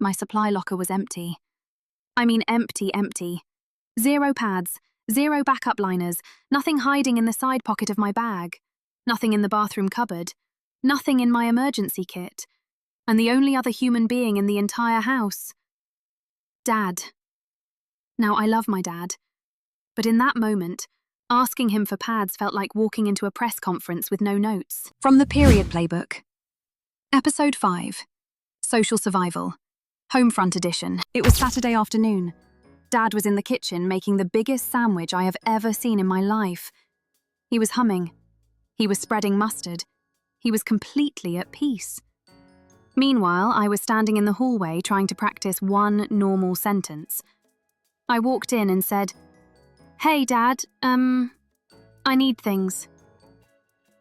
My supply locker was empty. I mean empty. 0 pads, 0 backup liners, nothing hiding in the side pocket of my bag, nothing in the bathroom cupboard, nothing in my emergency kit, and the only other human being in the entire house. Dad. Now, I love my dad, but in that moment, asking him for pads felt like walking into a press conference with no notes. From the Period Playbook. Episode 5. Social Survival. Homefront Edition. It was Saturday afternoon. Dad was in the kitchen making the biggest sandwich I have ever seen in my life. He was humming. He was spreading mustard. He was completely at peace. Meanwhile, I was standing in the hallway trying to practice one normal sentence. I walked in and said, "Hey, Dad, I need things."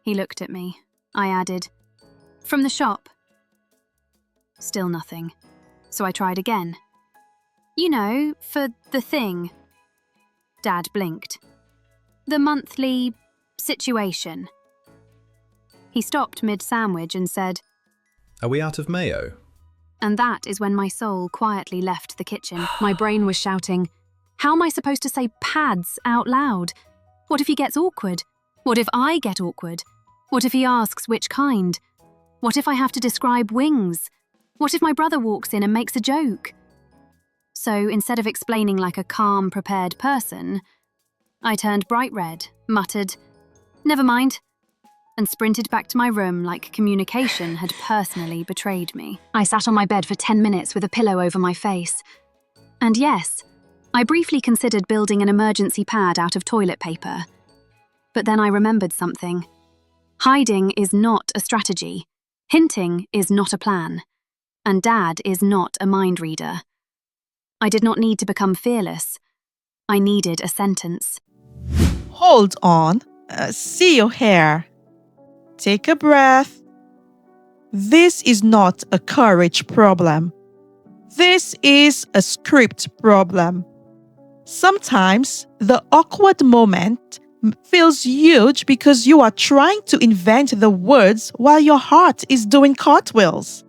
He looked at me. I added, "From the shop." Still nothing. So I tried again. "You know, for the thing." Dad blinked. "The monthly situation." He stopped mid-sandwich and said, "Are we out of mayo?" And that is when my soul quietly left the kitchen. My brain was shouting, how am I supposed to say pads out loud? What if he gets awkward? What if I get awkward? What if he asks which kind? What if I have to describe wings? What if my brother walks in and makes a joke? So instead of explaining like a calm, prepared person, I turned bright red, muttered, "Never mind," and sprinted back to my room like communication had personally betrayed me. I sat on my bed for 10 minutes with a pillow over my face. And yes, I briefly considered building an emergency pad out of toilet paper. But then I remembered something. Hiding is not a strategy. Hinting is not a plan. And Dad is not a mind reader. I did not need to become fearless. I needed a sentence. Hold on. See your hair. Take a breath. This is not a courage problem. This is a script problem. Sometimes the awkward moment feels huge because you are trying to invent the words while your heart is doing cartwheels.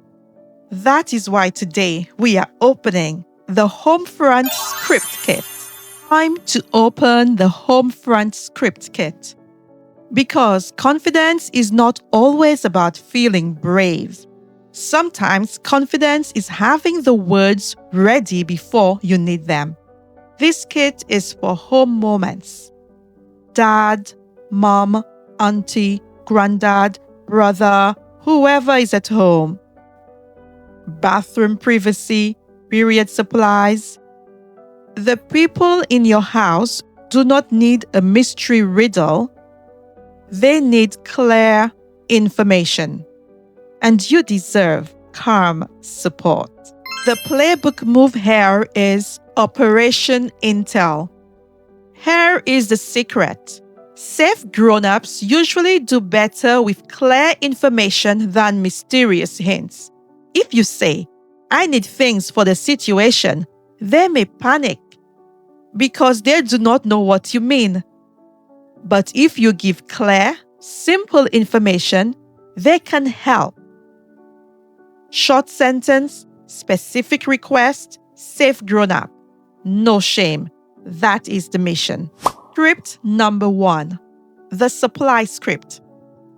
That is why today we are opening the Homefront Script Kit. Time to open the Homefront Script Kit. Because confidence is not always about feeling brave. Sometimes confidence is having the words ready before you need them. This kit is for home moments. Dad, mom, auntie, granddad, brother, whoever is at home. Bathroom privacy, period supplies. The people in your house do not need a mystery riddle. They need clear information. And you deserve calm support. The playbook move here is Operation Intel. Here is the secret. Safe grown-ups usually do better with clear information than mysterious hints. If you say, "I need things for the situation," they may panic because they do not know what you mean. But if you give clear, simple information, they can help. Short sentence, specific request, safe grown-up. No shame. That is the mission. Script number 1. The supply script.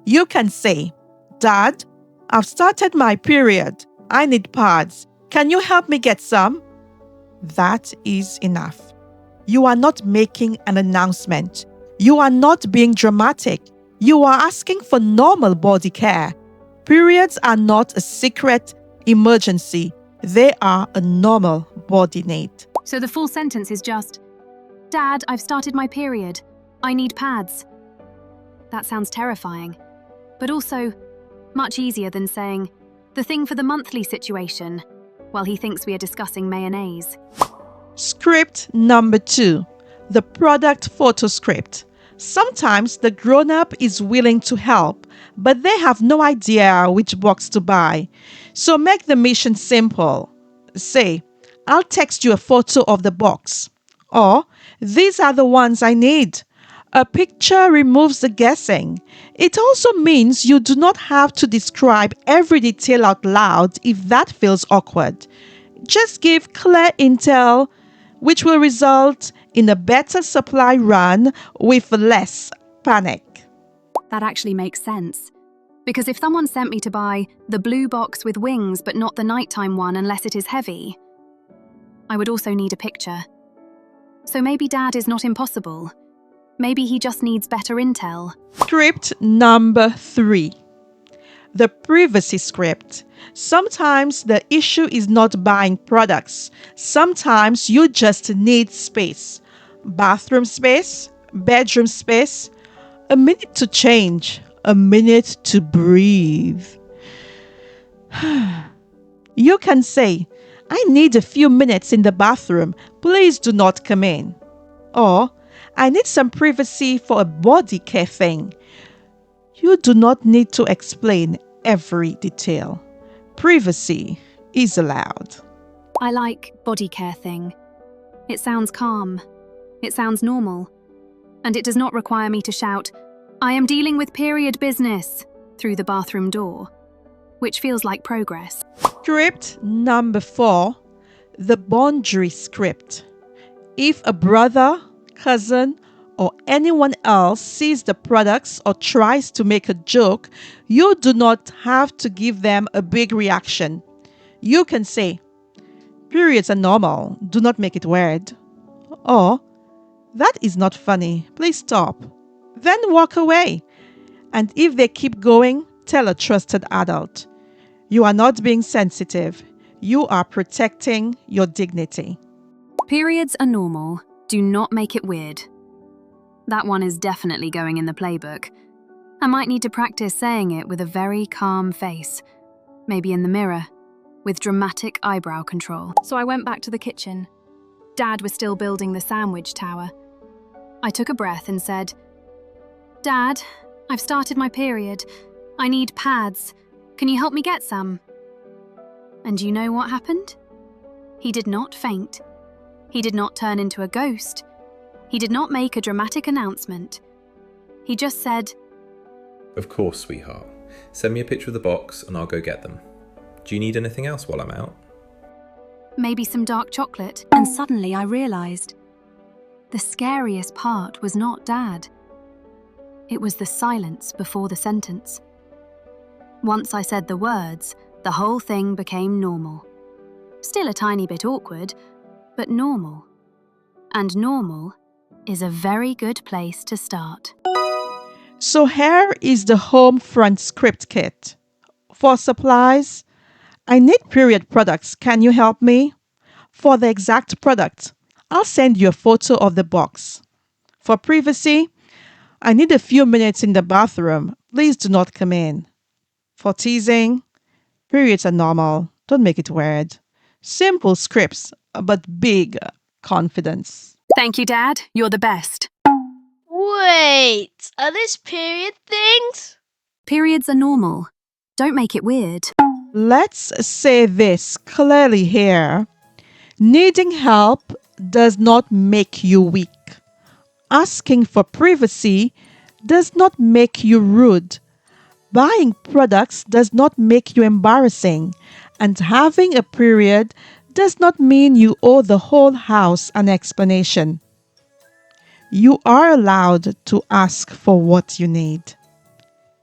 You can say, "Dad, I've started my period. I need pads. Can you help me get some?" That is enough. You are not making an announcement. You are not being dramatic. You are asking for normal body care. Periods are not a secret emergency. They are a normal body need. So the full sentence is just, "Dad, I've started my period. I need pads." That sounds terrifying, but also much easier than saying, "The thing for the monthly situation," while he thinks we are discussing mayonnaise. Script number 2. The product photo script. Sometimes the grown-up is willing to help, but they have no idea which box to buy. So make the mission simple. Say, "I'll text you a photo of the box." Or, "These are the ones I need." A picture removes the guessing. It also means you do not have to describe every detail out loud if that feels awkward. Just give clear intel, which will result in a better supply run with less panic. That actually makes sense. Because if someone sent me to buy the blue box with wings but not the nighttime one unless it is heavy, I would also need a picture. So maybe Dad is not impossible. Maybe he just needs better intel. Script number 3. The privacy script. Sometimes the issue is not buying products. Sometimes you just need space. Bathroom space, bedroom space, a minute to change, a minute to breathe. You can say, I need a few minutes in the bathroom. Please do not come in. Or, I need some privacy for a body care thing. You do not need to explain every detail. Privacy is allowed. I like body care thing. It sounds calm. It sounds normal. And it does not require me to shout, I am dealing with period business, through the bathroom door, which feels like progress. Script number 4. The boundary script. If a brother, cousin, or anyone else sees the products or tries to make a joke, you do not have to give them a big reaction. You can say, periods are normal, do not make it weird. Or, that is not funny, please stop. Then walk away. And if they keep going, tell a trusted adult. You are not being sensitive. You are protecting your dignity. Periods are normal. Do not make it weird. That one is definitely going in the playbook. I might need to practice saying it with a very calm face. Maybe in the mirror, with dramatic eyebrow control. So I went back to the kitchen. Dad was still building the sandwich tower. I took a breath and said, Dad, I've started my period. I need pads. Can you help me get some? And you know what happened? He did not faint. He did not turn into a ghost. He did not make a dramatic announcement. He just said, Of course, sweetheart. Send me a picture of the box and I'll go get them. Do you need anything else while I'm out? maybe some dark chocolate. And suddenly I realized the scariest part was not Dad. It was the silence before the sentence. Once I said the words, the whole thing became normal. Still a tiny bit awkward, but normal. And normal is a very good place to start. So here is the Homefront Script Kit. For supplies, I need period products. Can you help me? For the exact product, I'll send you a photo of the box. For privacy, I need a few minutes in the bathroom. Please do not come in. For teasing, periods are normal. Don't make it weird. Simple scripts, but big confidence. Thank you, Dad. You're the best. Wait, are these period things? Periods are normal. Don't make it weird. Let's say this clearly here. Needing help does not make you weak. Asking for privacy does not make you rude. Buying products does not make you embarrassing. And having a period does not mean you owe the whole house an explanation. You are allowed to ask for what you need.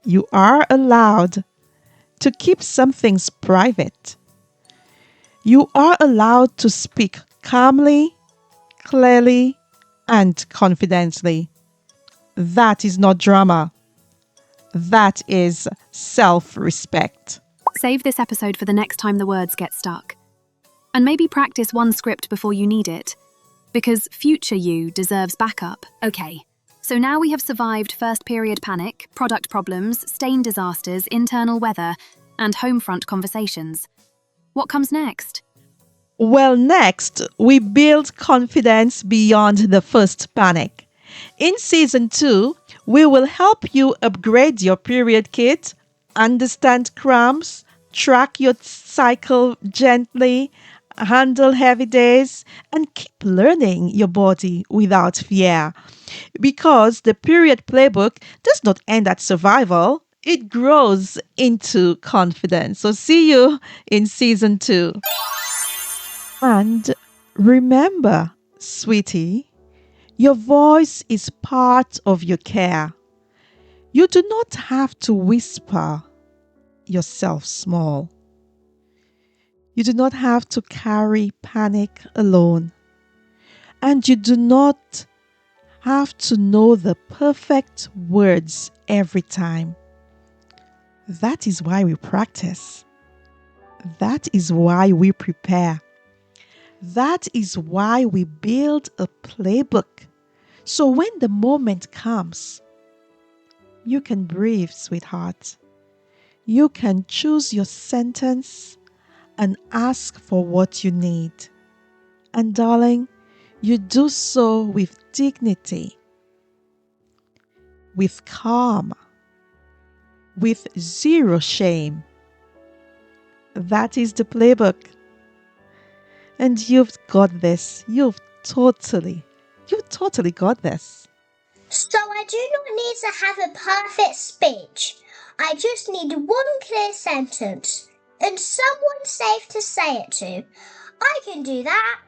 You are allowed to keep some things private. You are allowed to speak calmly, clearly, and confidently. That is not drama. That is self-respect. Save this episode for the next time the words get stuck. And maybe practice one script before you need it, because future you deserves backup. Okay, so now we have survived first period panic, product problems, stain disasters, internal weather, and homefront conversations. What comes next? Well, next, we build confidence beyond the first panic. In Season 2, we will help you upgrade your period kit, understand cramps, track your cycle gently, handle heavy days, and keep learning your body without fear. Because the Period Playbook does not end at survival, it grows into confidence. So see you in Season 2. And remember, sweetie, your voice is part of your care. You do not have to whisper yourself small. You do not have to carry panic alone. And you do not have to know the perfect words every time. That is why we practice. That is why we prepare. That is why we build a playbook. So when the moment comes, you can breathe, sweetheart. You can choose your sentence and ask for what you need. And darling, you do so with dignity, with calm, with zero shame. That is the playbook. And you've got this. You totally got this. So I do not need to have a perfect speech. I just need one clear sentence and someone safe to say it to. I can do that.